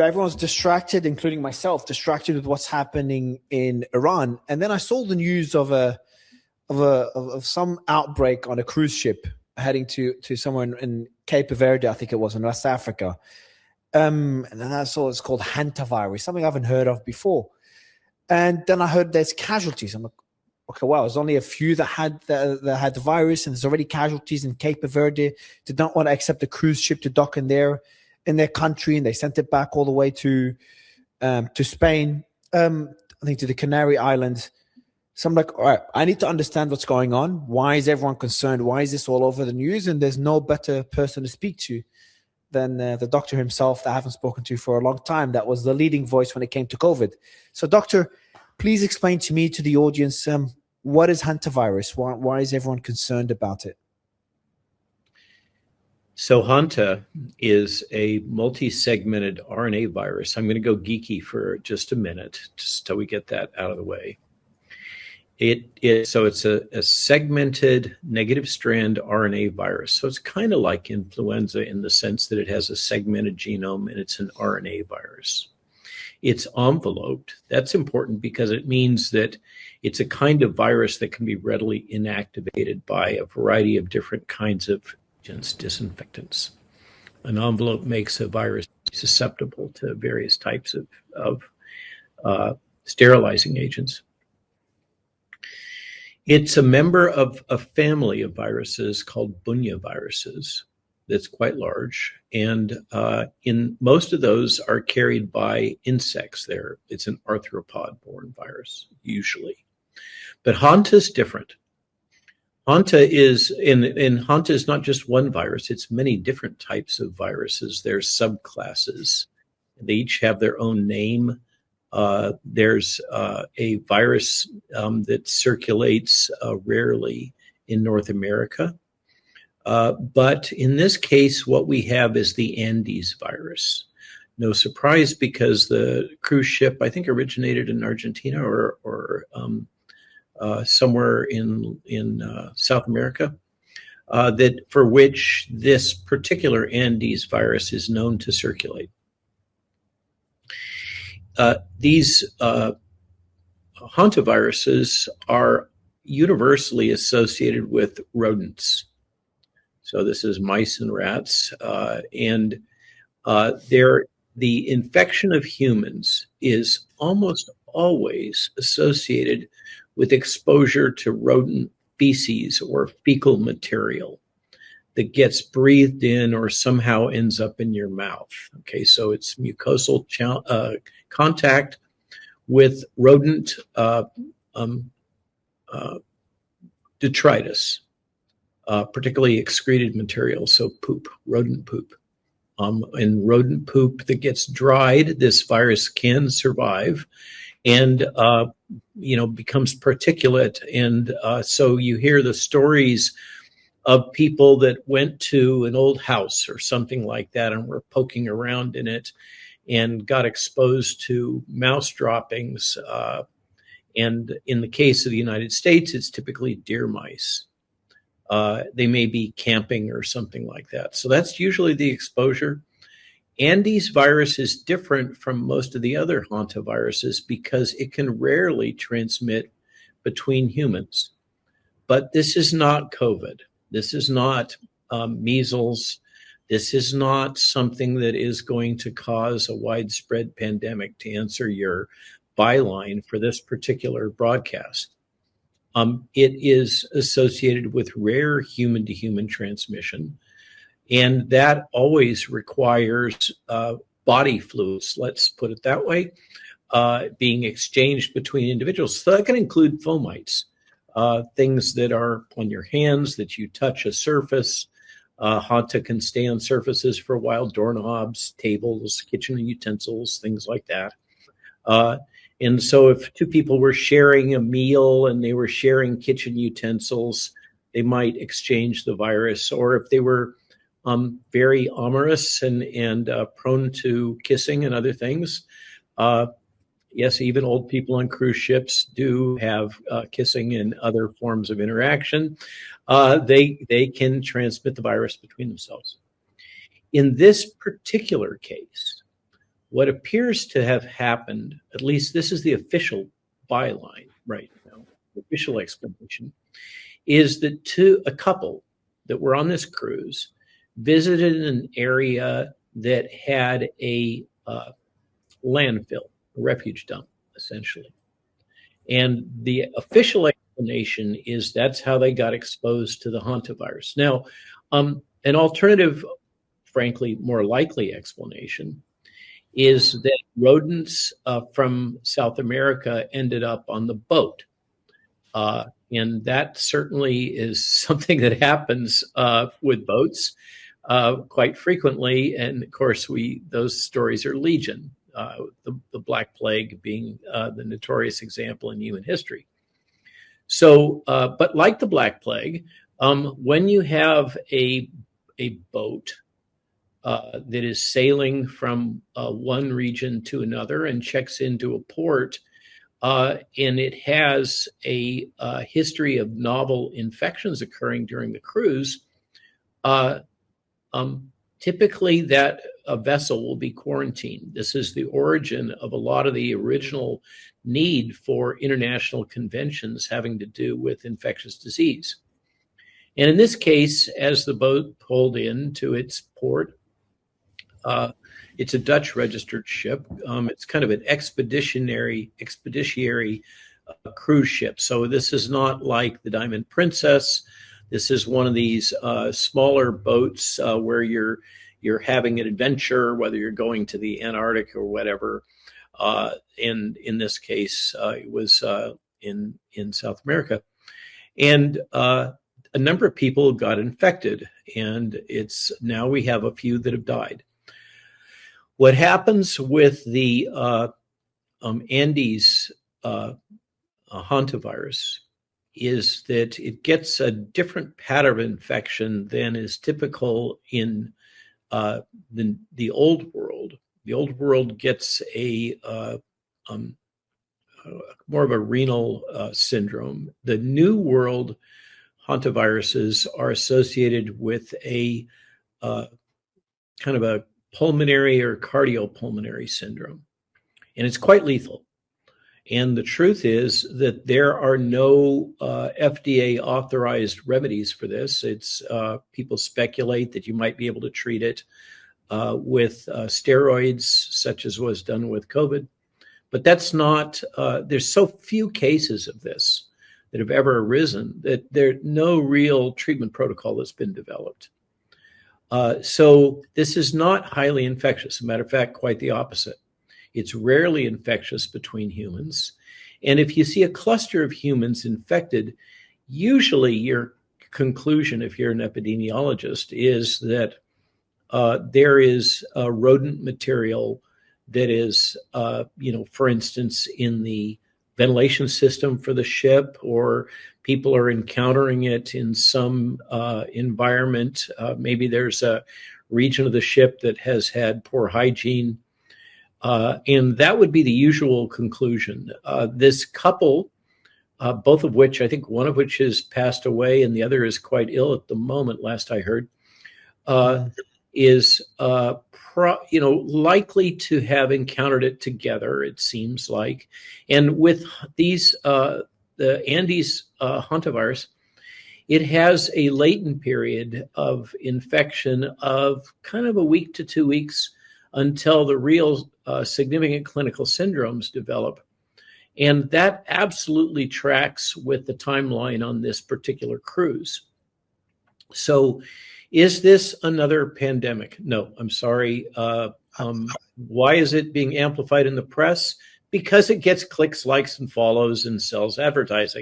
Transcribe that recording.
everyone's distracted, including myself, distracted with what's happening in Iran. And then I saw the news of some outbreak on a cruise ship heading to somewhere in Cape Verde, I think it was, in West Africa. And then I saw it's called hantavirus, something I haven't heard of before. And then I heard there's casualties. I'm like, okay, wow, there's only a few that had the virus, and there's already casualties in Cape Verde. Did not want to accept the cruise ship to dock in their country, and they sent it back all the way to Spain, I think to the Canary Islands. So I'm like, all right, I need to understand what's going on. Why is everyone concerned? Why is this all over the news? And there's no better person to speak to than the doctor himself that I haven't spoken to for a long time. That was the leading voice when it came to COVID. So, doctor, please explain to me, to the audience, what is hantavirus? Why is everyone concerned about it? So Hanta is a multi-segmented RNA virus. I'm going to go geeky for just a minute, just till we get that out of the way. It's a segmented negative strand RNA virus. So it's kind of like influenza in the sense that it has a segmented genome and it's an RNA virus. It's enveloped. That's important because it means that it's a kind of virus that can be readily inactivated by a variety of different kinds of agents, disinfectants. An envelope makes a virus susceptible to various types of sterilizing agents. It's a member of a family of viruses called Bunya viruses that's quite large. And in most of those are carried by insects there. It's an arthropod-borne virus, usually. But Hanta is different. Hanta is not just one virus, it's many different types of viruses. There's subclasses. They each have their own name. There's a virus that circulates rarely in North America. But in this case, what we have is the Andes virus. No surprise, because the cruise ship, I think, originated in Argentina or somewhere in South America, that for which this particular Andes virus is known to circulate. These hantaviruses are universally associated with rodents. So this is mice and rats, and the infection of humans is almost always associated with exposure to rodent feces or fecal material that gets breathed in or somehow ends up in your mouth. Okay, so it's mucosal contact with rodent detritus, particularly excreted material, so poop, rodent poop. In rodent poop that gets dried, this virus can survive and becomes particulate. And so you hear the stories of people that went to an old house or something like that and were poking around in it and got exposed to mouse droppings. And in the case of the United States, it's typically deer mice. They may be camping or something like that. So that's usually the exposure. Andes virus is different from most of the other hantaviruses because it can rarely transmit between humans. But this is not COVID. This is not measles. This is not something that is going to cause a widespread pandemic, to answer your byline for this particular broadcast. It is associated with rare human-to-human transmission, and that always requires body fluids, let's put it that way, being exchanged between individuals. So that can include fomites, things that are on your hands, that you touch a surface. Hanta can stay on surfaces for a while, doorknobs, tables, kitchen utensils, things like that. And so if two people were sharing a meal and they were sharing kitchen utensils, they might exchange the virus. Or if they were very amorous and prone to kissing and other things, yes, even old people on cruise ships do have kissing and other forms of interaction. They can transmit the virus between themselves. In this particular case, What appears to have happened, at least this is the official byline right now, the official explanation, is that a couple that were on this cruise visited an area that had a landfill, a refuge dump, essentially. And the official explanation is that's how they got exposed to the hantavirus. Now, an alternative, frankly, more likely explanation is that rodents from South America ended up on the boat. And that certainly is something that happens with boats quite frequently. And of course, those stories are legion, the Black Plague being the notorious example in human history. So, but like the Black Plague, when you have a boat that is sailing from one region to another and checks into a port, and it has a history of novel infections occurring during the cruise, typically that a vessel will be quarantined. This is the origin of a lot of the original need for international conventions having to do with infectious disease. And in this case, as the boat pulled into its port, it's a Dutch registered ship. It's kind of an expeditionary cruise ship. So this is not like the Diamond Princess. This is one of these smaller boats where you're having an adventure, whether you're going to the Antarctic or whatever. And in this case, it was in South America. And a number of people got infected, and now we have a few that have died. What happens with the Andes hantavirus is that it gets a different pattern of infection than is typical in the old world. The old world gets more of a renal syndrome. The new world hantaviruses are associated with a kind of a pulmonary or cardiopulmonary syndrome, and it's quite lethal. And the truth is that there are no FDA authorized remedies for this. It's people speculate that you might be able to treat it with steroids, such as was done with COVID. But that's not, there's so few cases of this that have ever arisen that there's no real treatment protocol that's been developed. So this is not highly infectious. As a matter of fact, quite the opposite. It's rarely infectious between humans. And if you see a cluster of humans infected, usually your conclusion, if you're an epidemiologist, is that there is rodent material that is, for instance, in the ventilation system for the ship, or people are encountering it in some environment. Maybe there's a region of the ship that has had poor hygiene. And that would be the usual conclusion. This couple, both of which, I think one of which has passed away and the other is quite ill at the moment, last I heard, is likely to have encountered it together, it seems like. And with these, the Andes hantavirus, it has a latent period of infection of kind of a week to 2 weeks until the real significant clinical syndromes develop. And that absolutely tracks with the timeline on this particular cruise. So is this another pandemic? No, I'm sorry. Why is it being amplified in the press? Because it gets clicks, likes, and follows and sells advertising.